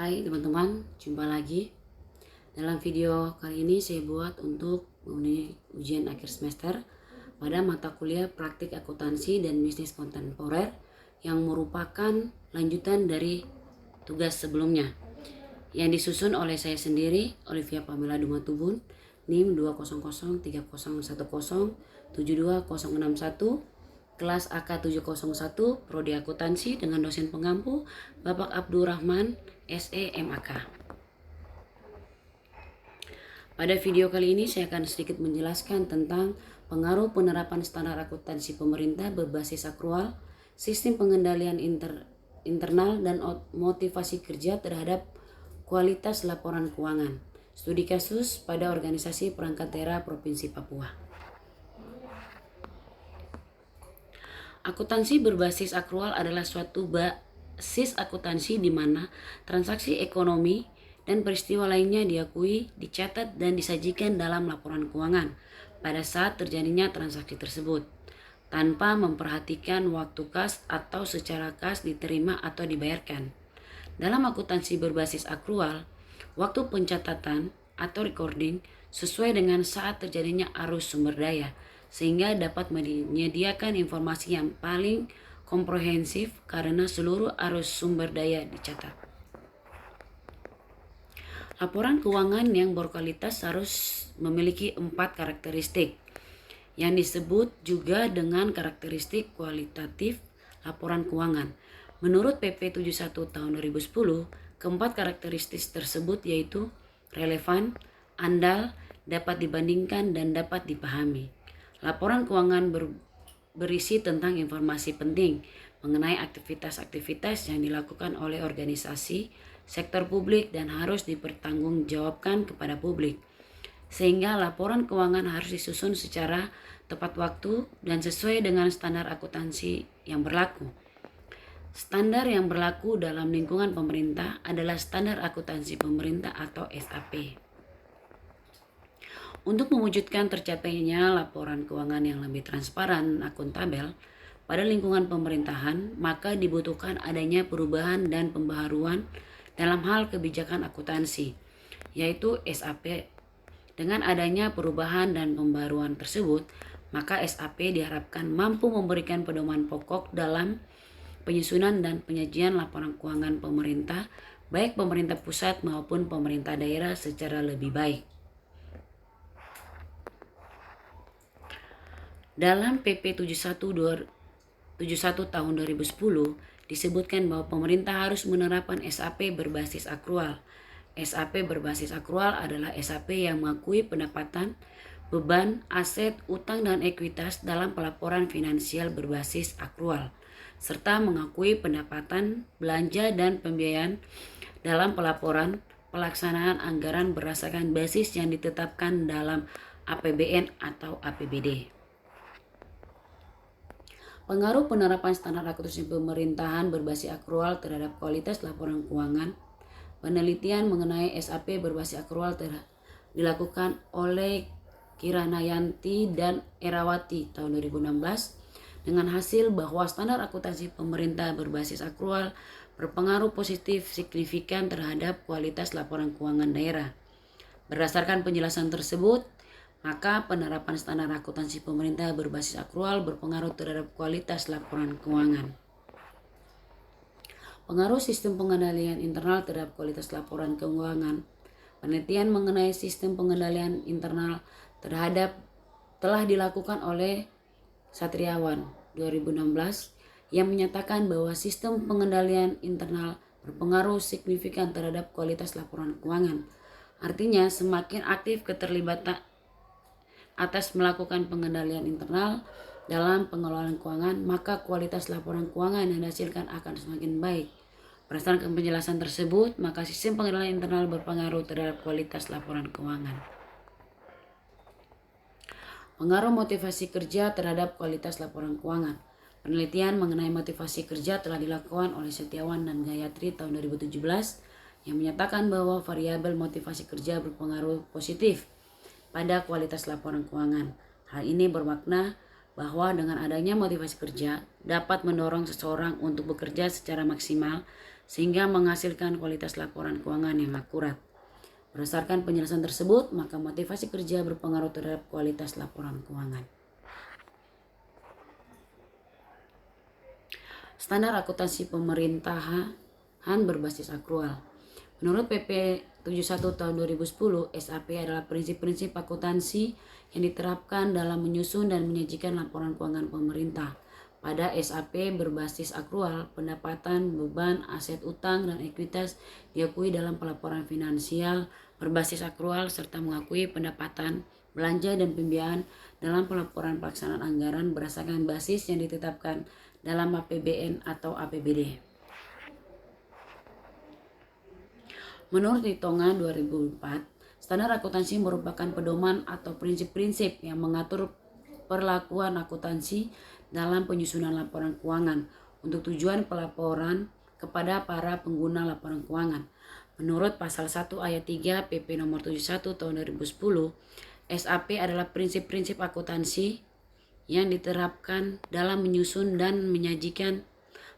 Hai teman-teman, jumpa lagi. Dalam video kali ini saya buat untuk memenuhi ujian akhir semester pada mata kuliah praktik akuntansi dan bisnis kontemporer yang merupakan lanjutan dari tugas sebelumnya yang disusun oleh saya sendiri, Olivia Pamela Dumatubun, NIM 2003010720061, kelas AK 701, Prodi Akuntansi dengan dosen pengampu Bapak Abdurrahman SE MAK. Pada video kali ini saya akan sedikit menjelaskan tentang pengaruh penerapan standar akuntansi pemerintah berbasis akrual, sistem pengendalian internal dan motivasi kerja terhadap kualitas laporan keuangan. Studi kasus pada organisasi perangkat daerah Provinsi Papua. Akuntansi berbasis akrual adalah suatu basis akuntansi di mana transaksi ekonomi dan peristiwa lainnya diakui, dicatat, dan disajikan dalam laporan keuangan pada saat terjadinya transaksi tersebut, tanpa memperhatikan waktu kas atau secara kas diterima atau dibayarkan. Dalam akuntansi berbasis akrual, waktu pencatatan atau recording sesuai dengan saat terjadinya arus sumber daya, sehingga dapat menyediakan informasi yang paling komprehensif karena seluruh arus sumber daya dicatat. Laporan keuangan yang berkualitas harus memiliki 4 karakteristik yang disebut juga dengan karakteristik kualitatif laporan keuangan. Menurut PP 71 tahun 2010, keempat karakteristik tersebut yaitu relevan, andal, dapat dibandingkan, dan dapat dipahami. Laporan keuangan berisi tentang informasi penting mengenai aktivitas-aktivitas yang dilakukan oleh organisasi, sektor publik dan harus dipertanggungjawabkan kepada publik. Sehingga laporan keuangan harus disusun secara tepat waktu dan sesuai dengan standar akuntansi yang berlaku. Standar yang berlaku dalam lingkungan pemerintah adalah Standar Akuntansi Pemerintah atau SAP. Untuk mewujudkan tercapainya laporan keuangan yang lebih transparan, akuntabel pada lingkungan pemerintahan, maka dibutuhkan adanya perubahan dan pembaharuan dalam hal kebijakan akuntansi, yaitu SAP. Dengan adanya perubahan dan pembaharuan tersebut, maka SAP diharapkan mampu memberikan pedoman pokok dalam penyusunan dan penyajian laporan keuangan pemerintah, baik pemerintah pusat maupun pemerintah daerah secara lebih baik. Dalam PP 71 tahun 2010 disebutkan bahwa pemerintah harus menerapkan SAP berbasis akrual. SAP berbasis akrual adalah SAP yang mengakui pendapatan, beban, aset, utang, dan ekuitas dalam pelaporan finansial berbasis akrual, serta mengakui pendapatan, belanja, dan pembiayaan dalam pelaporan pelaksanaan anggaran berdasarkan basis yang ditetapkan dalam APBN atau APBD. Pengaruh penerapan standar akuntansi pemerintahan berbasis akrual terhadap kualitas laporan keuangan. Penelitian mengenai SAP berbasis akrual dilakukan oleh Kiranayanti dan Erawati tahun 2016 dengan hasil bahwa standar akuntansi pemerintah berbasis akrual berpengaruh positif signifikan terhadap kualitas laporan keuangan daerah. Berdasarkan penjelasan tersebut, maka penerapan standar akuntansi pemerintah berbasis akrual berpengaruh terhadap kualitas laporan keuangan. Pengaruh sistem pengendalian internal terhadap kualitas laporan keuangan. Penelitian mengenai sistem pengendalian internal telah dilakukan oleh Satriawan 2016 yang menyatakan bahwa sistem pengendalian internal berpengaruh signifikan terhadap kualitas laporan keuangan. Artinya semakin aktif keterlibatan atas melakukan pengendalian internal dalam pengelolaan keuangan, maka kualitas laporan keuangan yang dihasilkan akan semakin baik. Berdasarkan penjelasan tersebut, maka sistem pengendalian internal berpengaruh terhadap kualitas laporan keuangan. Pengaruh motivasi kerja terhadap kualitas laporan keuangan. Penelitian mengenai motivasi kerja telah dilakukan oleh Setiawan dan Gayatri tahun 2017 yang menyatakan bahwa variabel motivasi kerja berpengaruh positif pada kualitas laporan keuangan. Hal ini bermakna bahwa dengan adanya motivasi kerja dapat mendorong seseorang untuk bekerja secara maksimal sehingga menghasilkan kualitas laporan keuangan yang akurat. Berdasarkan penjelasan tersebut, maka motivasi kerja berpengaruh terhadap kualitas laporan keuangan. Standar akuntansi pemerintahan berbasis akrual. Menurut PP 71 tahun 2010, SAP adalah prinsip-prinsip akuntansi yang diterapkan dalam menyusun dan menyajikan laporan keuangan pemerintah. Pada SAP berbasis akrual, pendapatan, beban, aset utang, dan ekuitas diakui dalam pelaporan finansial berbasis akrual serta mengakui pendapatan, belanja, dan pembiayaan dalam pelaporan pelaksanaan anggaran berdasarkan basis yang ditetapkan dalam APBN atau APBD. Menurut hitungan 2004, standar akuntansi merupakan pedoman atau prinsip-prinsip yang mengatur perlakuan akuntansi dalam penyusunan laporan keuangan untuk tujuan pelaporan kepada para pengguna laporan keuangan. Menurut pasal 1 ayat 3 PP nomor 71 tahun 2010, SAP adalah prinsip-prinsip akuntansi yang diterapkan dalam menyusun dan menyajikan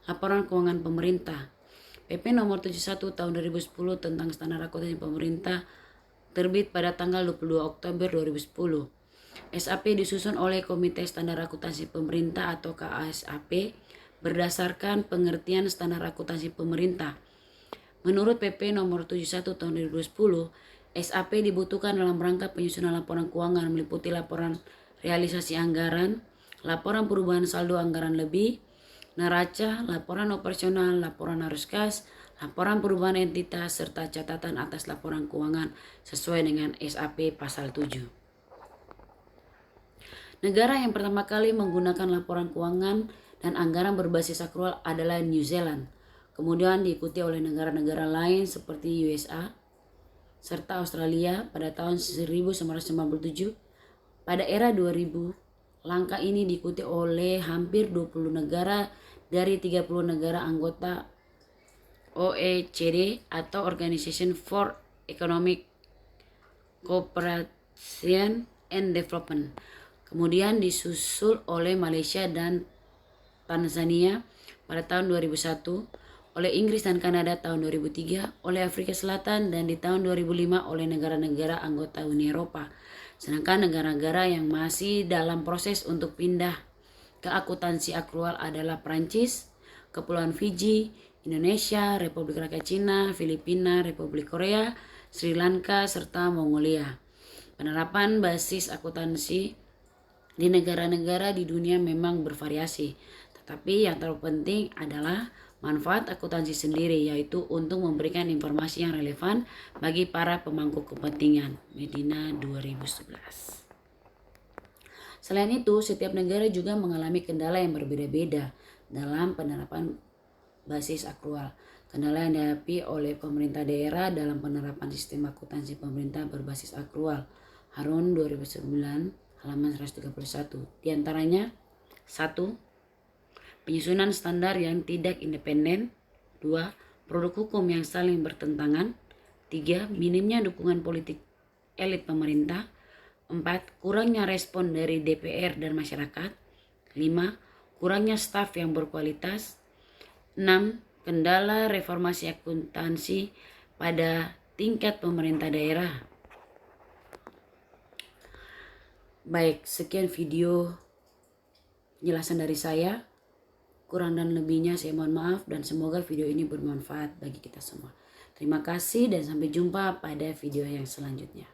laporan keuangan pemerintah. PP nomor 71 tahun 2010 tentang standar akuntansi pemerintah terbit pada tanggal 22 Oktober 2010. SAP disusun oleh Komite Standar Akuntansi Pemerintah atau KASAP berdasarkan pengertian standar akuntansi pemerintah. Menurut PP nomor 71 tahun 2010, SAP dibutuhkan dalam rangka penyusunan laporan keuangan meliputi laporan realisasi anggaran, laporan perubahan saldo anggaran lebih, neraca, laporan operasional, laporan arus kas, laporan perubahan entitas, serta catatan atas laporan keuangan sesuai dengan SAP pasal 7. Negara yang pertama kali menggunakan laporan keuangan dan anggaran berbasis akrual adalah New Zealand. Kemudian diikuti oleh negara-negara lain seperti USA serta Australia pada tahun 1997. Pada era 2000, langkah ini diikuti oleh hampir 20 negara dari 30 negara anggota OECD atau Organization for Economic Cooperation and Development. Kemudian disusul oleh Malaysia dan Tanzania pada tahun 2001, oleh Inggris dan Kanada tahun 2003, oleh Afrika Selatan, dan di tahun 2005 oleh negara-negara anggota Uni Eropa. Sedangkan negara-negara yang masih dalam proses untuk pindah ke akuntansi akrual adalah Prancis, Kepulauan Fiji, Indonesia, Republik Rakyat Cina, Filipina, Republik Korea, Sri Lanka, serta Mongolia. Penerapan basis akuntansi di negara-negara di dunia memang bervariasi, tetapi yang terpenting adalah manfaat akuntansi sendiri, yaitu untuk memberikan informasi yang relevan bagi para pemangku kepentingan. Medina 2011. Selain itu, setiap negara juga mengalami kendala yang berbeda-beda dalam penerapan basis akrual. Kendala yang dihadapi oleh pemerintah daerah dalam penerapan sistem akuntansi pemerintah berbasis akrual. Harun 2009 halaman 131. Di antaranya 1. Penyusunan standar yang tidak independen. 2. Produk hukum yang saling bertentangan. 3. Minimnya dukungan politik elit pemerintah. 4. Kurangnya respon dari DPR dan masyarakat. 5. Kurangnya staf yang berkualitas. 6. Kendala reformasi akuntansi pada tingkat pemerintah daerah. Baik, sekian video penjelasan dari saya. Kurang dan lebihnya saya mohon maaf dan semoga video ini bermanfaat bagi kita semua. Terima kasih dan sampai jumpa pada video yang selanjutnya.